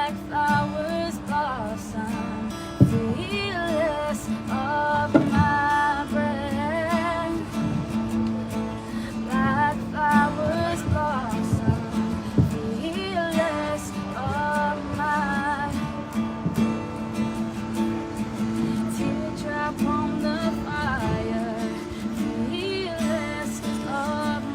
black flowers blossom, fearless of my breath. Black flowers blossom, fearless of my teardrop on the fire, fearless of my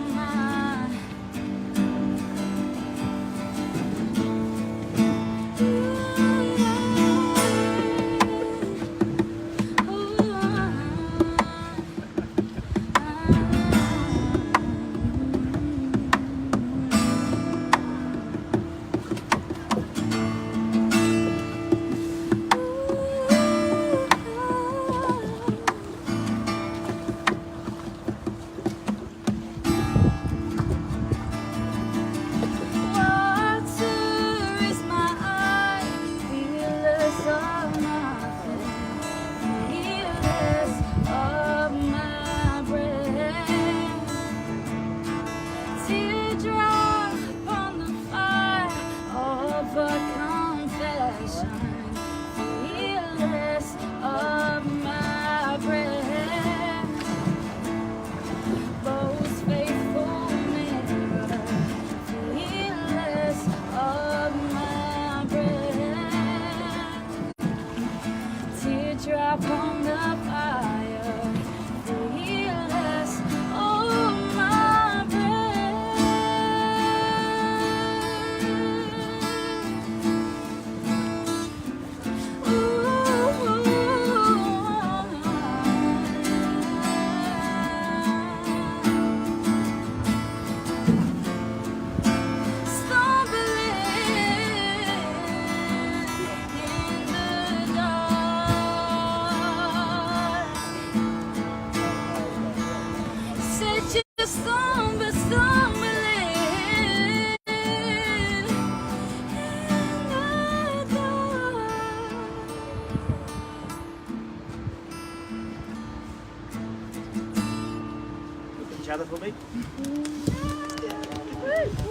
drop on the fire, fearless of my Gather for me.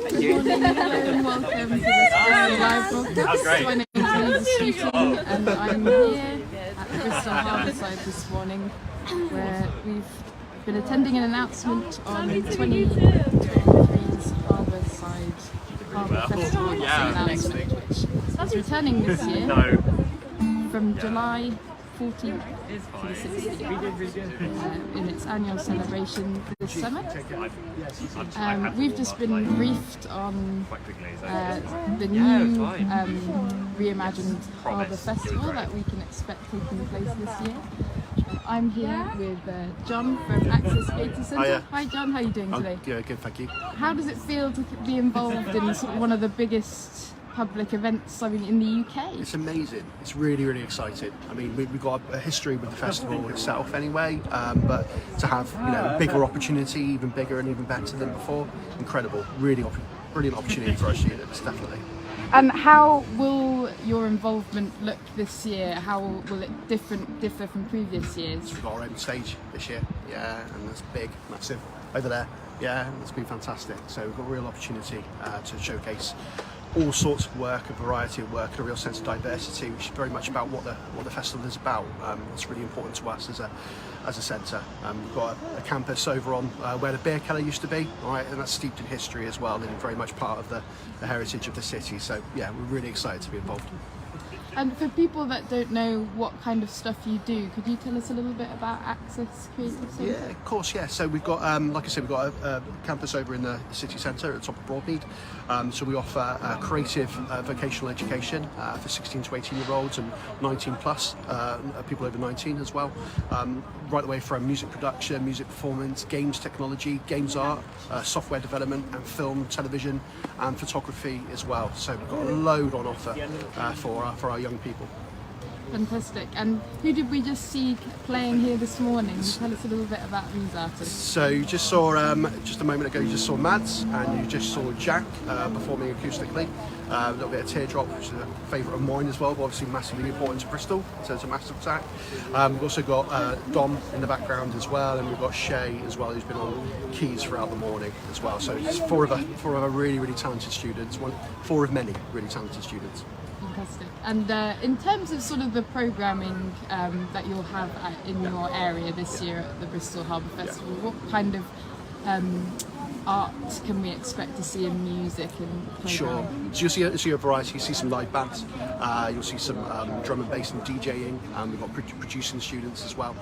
Thank you. And welcome to this live broadcast. My name is Shooting, and I'm here at the Bristol Harbour side this morning, where we've been attending an announcement on 2023's Harbour side Harbour Festival announcement, which is returning this year from July 14th to the 16th in its annual celebration this summer. We've just been briefed on the new reimagined Harbour Festival that we can expect taking place this year. I'm here with John from Access Data Centre. Hiya. Hi John, how are you doing today? Yeah, good, thank you. How does it feel to be involved in sort of one of the biggest public events, I mean, in the UK? It's amazing. It's really, really exciting. I mean, we've got a history with the festival itself anyway, but to have a bigger opportunity, even bigger and even better than before, incredible. Really brilliant opportunity for our students, definitely. And how will your involvement look this year? How will it differ from previous years? We've got our own stage this year, yeah, and it's big, massive over there, yeah, and it's been fantastic. So we've got a real opportunity to showcase all sorts of work, a variety of work, and a real sense of diversity, which is very much about what the festival is about. It's really important to us as a centre. We've got a campus over on where the beer cellar used to be, right, and that's steeped in history as well, and very much part of the heritage of the city. So yeah, we're really excited to be involved. And for people that don't know what kind of stuff you do, could you tell us a little bit about Access Creative Centre? Yeah, of course, yeah. So we've got, like I said, we've got a campus over in the city centre at the top of Broadmead. So we offer creative vocational education for 16 to 18 year olds and 19 plus, people over 19 as well. Right the way from music production, music performance, games technology, games art, software development and film, television and photography as well. So we've got a load on offer for our young people. Fantastic. And who did we just see playing here this morning? Tell us a little bit about these artists. So you just saw, just a moment ago, you just saw Mads and you just saw Jack performing acoustically. A little bit of Teardrop, which is a favourite of mine as well, but obviously massively important to Bristol in terms of Massive Attack. We've also got Dom in the background as well, and we've got Shay as well, who's been on keys throughout the morning as well. So it's four of our really, really talented students, four of many really talented students. Fantastic. And in terms of sort of the programming that you'll have in your area this year at the Bristol Harbour Festival, what kind of art can we expect to see in music and programming? Sure. So you'll see a variety. You see some live bands. You'll see some drum and bass and DJing. We've got producing students as well,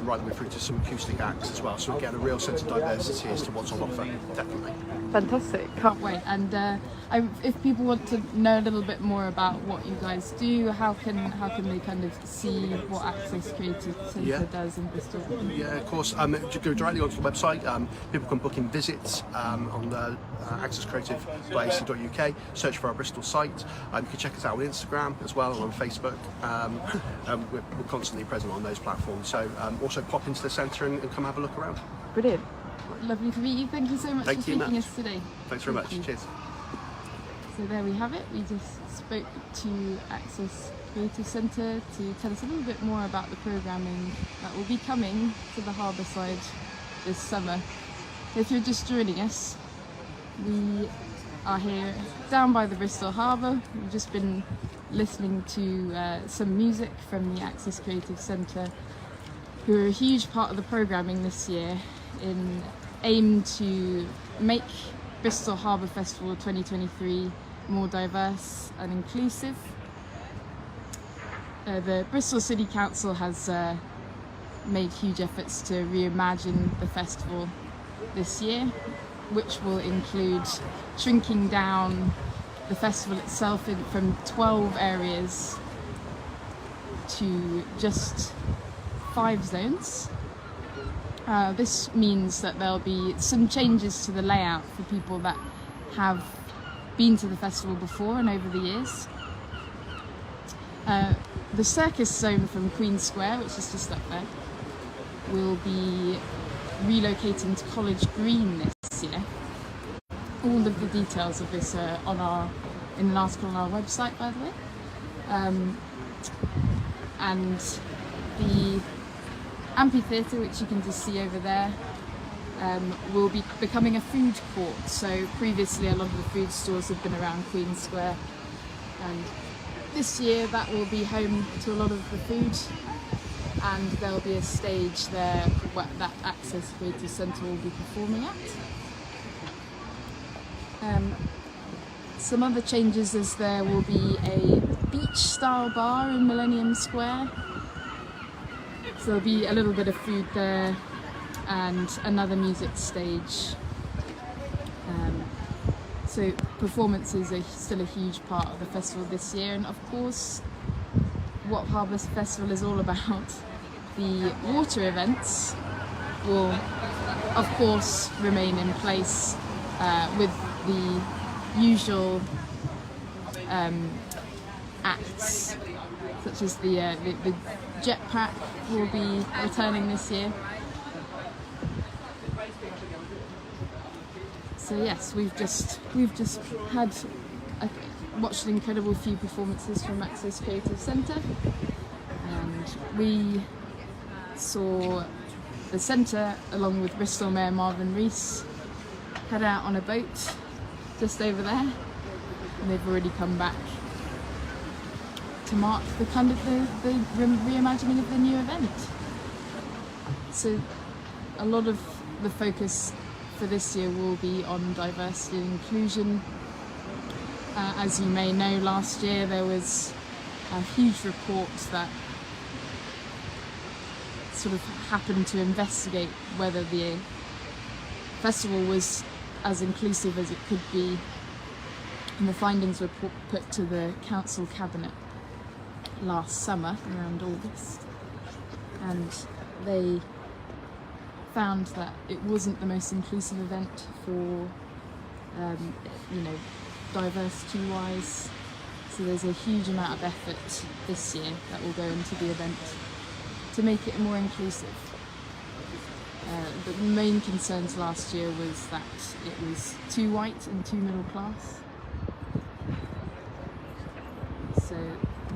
right the way through to some acoustic acts as well. So we're getting a real sense of diversity as to what's on offer, definitely. Fantastic. Can't wait. And if people want to know a little bit more about what you guys do, how can they kind of see what Access Creative Centre does in Bristol? Yeah, of course. Go directly onto the website. People can book in visits on the accesscreative.ac.uk. Search for our Bristol site. You can check us out on Instagram as well, and on Facebook. We're constantly present on those platforms. So also pop into the centre and come have a look around. Brilliant. Lovely to meet you. Thank you so much for speaking to us today. Thanks very much. Cheers. So there we have it. We just spoke to Access Creative Centre to tell us a little bit more about the programming that will be coming to the harbour side this summer. If you're just joining us, we are here down by the Bristol Harbour. We've just been listening to some music from the Access Creative Centre, who are a huge part of the programming this year in aim to make Bristol Harbour Festival 2023 more diverse and inclusive. The Bristol City Council has made huge efforts to reimagine the festival this year, which will include shrinking down the festival itself from 12 areas to just 5 zones. This means that there'll be some changes to the layout for people that have been to the festival before and over the years. The circus zone from Queen Square, which is just up there, will be relocating to College Green this year. All of the details of this are in an article on our website, by the way. And the amphitheatre, which you can just see over there, will be becoming a food court. So previously a lot of the food stores have been around Queen Square, and this year that will be home to a lot of the food, and there'll be a stage there that Access Creative Centre will be performing at. Some other changes is there will be a beach style bar in Millennium Square. So there'll be a little bit of food there and another music stage. So performances are still a huge part of the festival this year, and of course what Harbour Festival is all about, the water events will of course remain in place with the usual acts, such as the jetpack will be returning this year. So yes, we've just watched an incredible few performances from Access Creative Centre, and we saw the centre along with Bristol Mayor Marvin Rees head out on a boat just over there, and they've already come back to mark the kind of the reimagining of the new event. So a lot of the focus for this year will be on diversity and inclusion. As you may know, last year there was a huge report that sort of happened to investigate whether the festival was as inclusive as it could be, and the findings were put to the council cabinet last summer around August, and they found that it wasn't the most inclusive event for diversity wise. So there's a huge amount of effort this year that will go into the event to make it more inclusive. The main concerns last year was that it was too white and too middle class. So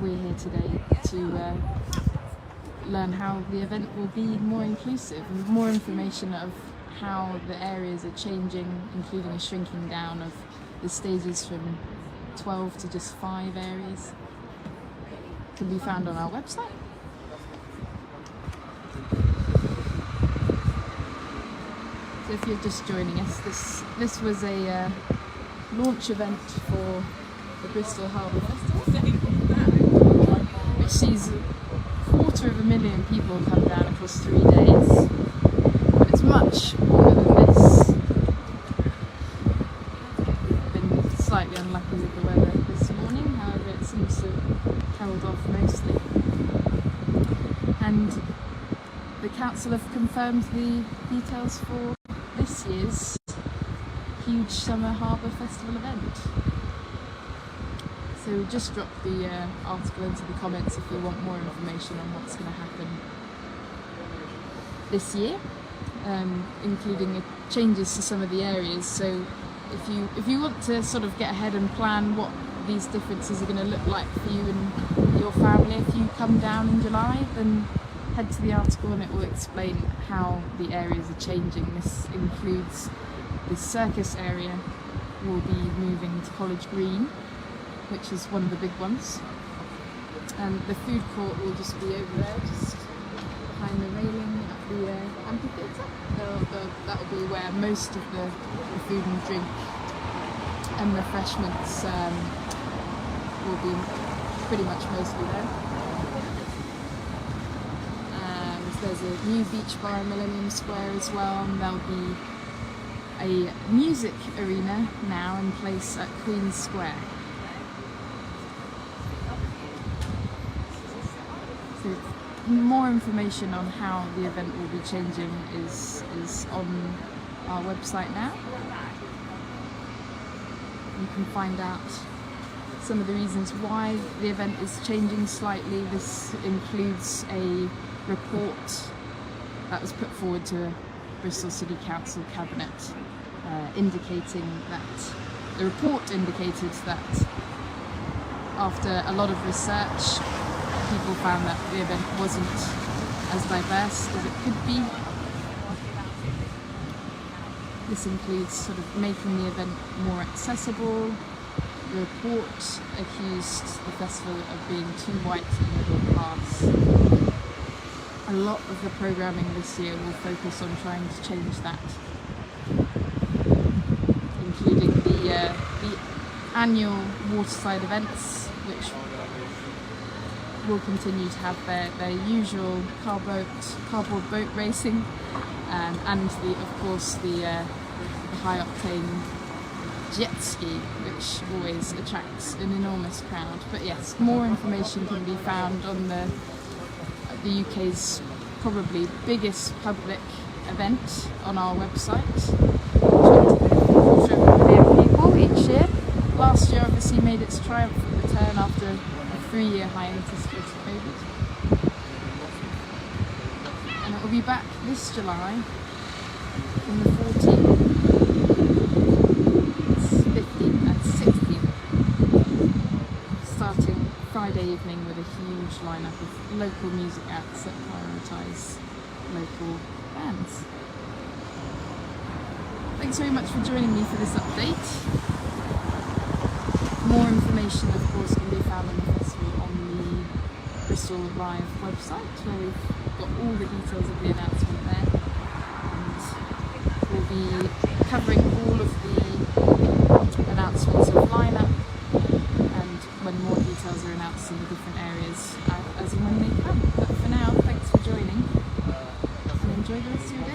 we're here today to learn how the event will be more inclusive and more information of how the areas are changing, including a shrinking down of the stages from 12 to just 5 areas. Can be found on our website. So if you're just joining us, this was a launch event for the Bristol Harbour Festival, which sees 250,000 people come down across 3 days. But it's much more than this. Been slightly unlucky with the weather this morning, however it seems to have held off mostly. And the council have confirmed the details for this year's huge summer harbour festival event. So just drop the article into the comments if you want more information on what's going to happen this year, including changes to some of the areas. So if you want to sort of get ahead and plan what these differences are going to look like for you and your family if you come down in July, then head to the article and it will explain how the areas are changing. This includes the circus area will be moving to College Green, which is one of the big ones. And the food court will just be over there, just behind the railing at the amphitheatre. That will be where most of the food and drink and refreshments will be pretty much mostly there. There's a new beach bar in Millennium Square as well, and there'll be a music arena now in place at Queen's Square. So more information on how the event will be changing is on our website now. You can find out some of the reasons why the event is changing slightly. This includes a report that was put forward to Bristol City Council Cabinet indicating that the report indicated that after a lot of research people found that the event wasn't as diverse as it could be. This includes sort of making the event more accessible. The report accused the festival of being too white and middle class. A lot of the programming this year will focus on trying to change that, including the annual waterside events, which will continue to have their usual cardboard boat racing, and of course the high octane jet ski, which always attracts an enormous crowd. But yes, more information can be found on the UK's probably biggest public event on our website. 250,000 people each year. Last year obviously made its triumphant return after a 3-year hiatus due to COVID. And it will be back this July from the 14th, 15th and 16th, starting Friday evening with a huge lineup of local music acts that prioritise local bands. Thanks very much for joining me for this update. More information of course can be found on the festival on the Bristol Live website, where we've got all the details of the announcement there, and we'll be covering all of the announcements of lineup and when more details are announced in the different areas as and when they come. But for now, thanks for joining and enjoy the rest of your day.